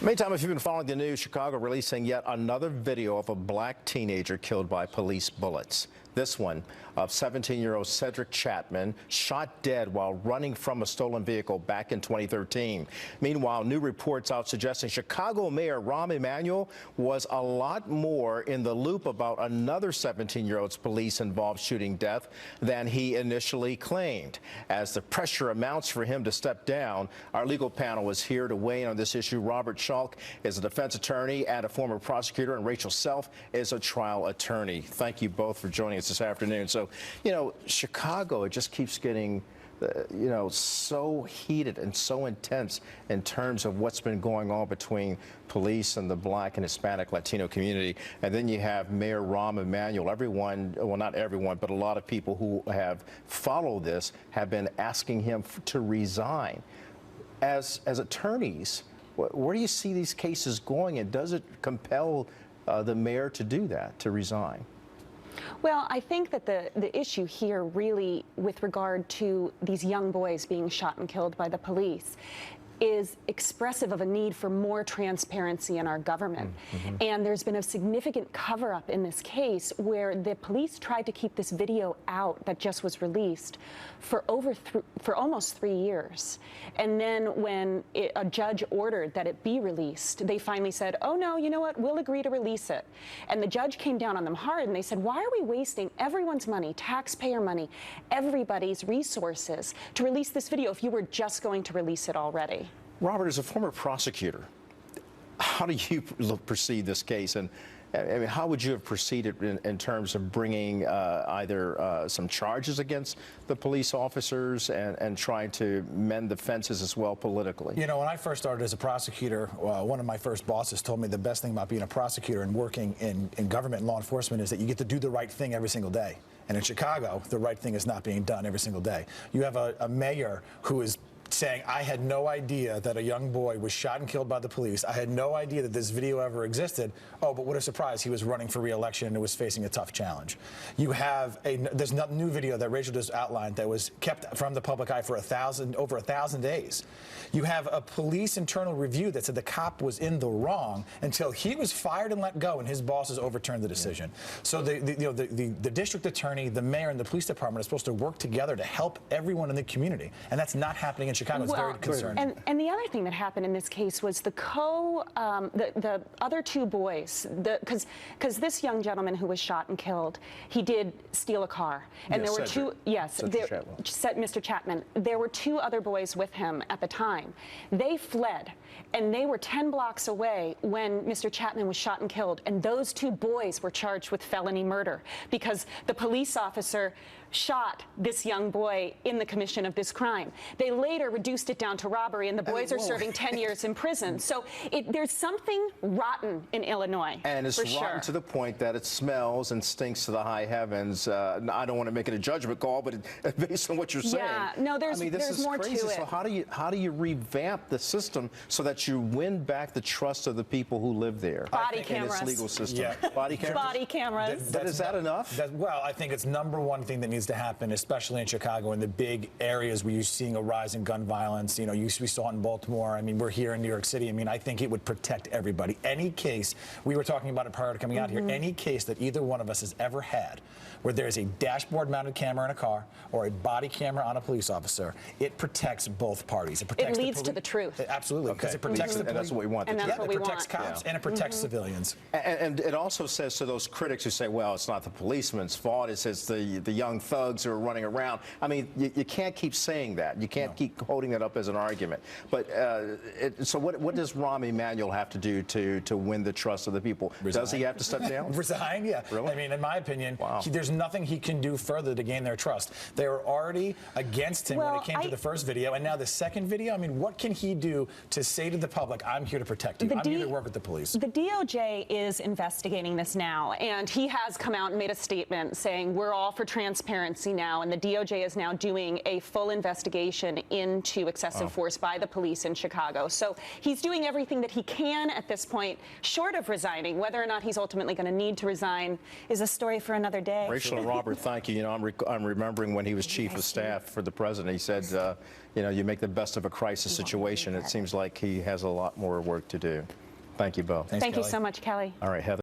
Meantime, if you've been following the news, Chicago releasing yet another video of a black teenager killed by police bullets. This one of 17-year-old Cedrick Chatman, shot dead while running from a stolen vehicle back in 2013. Meanwhile, new reports out suggesting Chicago Mayor Rahm Emanuel was a lot more in the loop about another 17-year-old's police-involved shooting death than he initially claimed. As the pressure amounts for him to step down, our legal panel is here to weigh in on this issue. Robert Schalk is a defense attorney and a former prosecutor, and Rachel Self is a trial attorney. Thank you both for joining us this afternoon. So, Chicago, it just keeps getting, so heated and so intense in terms of what's been going on between police and the black and Hispanic Latino community. And then you have Mayor Rahm Emanuel. Everyone, well, not everyone, but a lot of people who have followed this have been asking him to resign. As attorneys, where do you see these cases going, and does it compel the mayor to do that, to resign? Well, I think that the issue here really, with regard to these young boys being shot and killed by the police, is expressive of a need for more transparency in our government. And there's been a significant cover-up in this case where the police tried to keep this video out that just was released for almost 3 years. And then when a judge ordered that it be released, they finally said, oh no, you know what, we'll agree to release it. And the judge came down on them hard, and they said, why are we wasting everyone's money, taxpayer money, everybody's resources to release this video if you were just going to release it already? Robert, as a former prosecutor, how do you perceive this case? And I mean, how would you have proceeded in terms of bringing either some charges against the police officers and trying to mend the fences as well politically? You know, when I first started as a prosecutor, one of my first bosses told me the best thing about being a prosecutor and working in government and law enforcement is that you get to do the right thing every single day. And in Chicago, the right thing is not being done every single day. You have a mayor who is saying, I had no idea that a young boy was shot and killed by the police. I had no idea that this video ever existed. Oh, but what a surprise. He was running for re-election and was facing a tough challenge. You have there's a new video that Rachel just outlined that was kept from the public eye for over 1,000 days. You have a police internal review that said the cop was in the wrong until he was fired and let go and his bosses overturned the decision. So the district attorney, the mayor, and the police department are supposed to work together to help everyone in the community. And that's not happening in Chicago. It's very concerning. And the other thing that happened in this case was the other two boys, because this young gentleman who was shot and killed, he did steal a car, and there were two. Yes, Mr. Chatman. There were two other boys with him at the time. They fled, and they were 10 blocks away when Mr. Chatman was shot and killed. And those two boys were charged with felony murder because the police officer shot this young boy in the commission of this crime. They later reduced it down to robbery, and the boys are serving 10 years in prison. So there's something rotten in Illinois. And it's rotten to the point that it smells and stinks to the high heavens. I don't want to make it a judgment call, but based on what you're saying, yeah, no, there's more crazy. to it. So how do you revamp the system so that you win back the trust of the people who live there? Body cameras. In its legal system. Yeah. Body cameras. Body cameras. Is that enough? Well, I think it's #1 thing that needs to happen, especially in Chicago, in the big areas where you're seeing a rise in gun violence. We saw it in Baltimore. I mean, we're here in New York City. I mean, I think it would protect everybody. Any case, we were talking about it prior to coming out here, any case that either one of us has ever had where there's a dashboard-mounted camera in a car or a body camera on a police officer, it protects both parties. It leads to the truth. Absolutely, because it protects the police. And that's what we want. And that's what we want. It protects cops and it protects civilians. And it also says to those critics who say, well, it's not the policeman's fault, it's the young thugs who are running around. I mean, you can't keep saying that. You can't keep holding that up as an argument. But so what does Rahm Emanuel have to do to win the trust of the people? Resign. Does he have to step down? Resign, yeah. Really? I mean, in my opinion, wow. There's nothing he can do further to gain their trust. They were already against him when it came to the first video, and now the second video. I mean, what can he do to say to the public, I'm here to protect you, I'm here to work with the police? The DOJ is investigating this now, and he has come out and made a statement saying we're all for transparency. transparency now, and the DOJ is now doing a full investigation into excessive force by the police in Chicago. So he's doing everything that he can at this point, short of resigning. Whether or not he's ultimately going to need to resign is a story for another day. Rachel and Robert, thank you. You know, I'm remembering when he was chief of staff for the president, he said, you know, you make the best of a crisis situation. It seems like he has a lot more work to do. Thank you both. Thanks, Thank you Kelly. so much, Kelly. All right, Heather.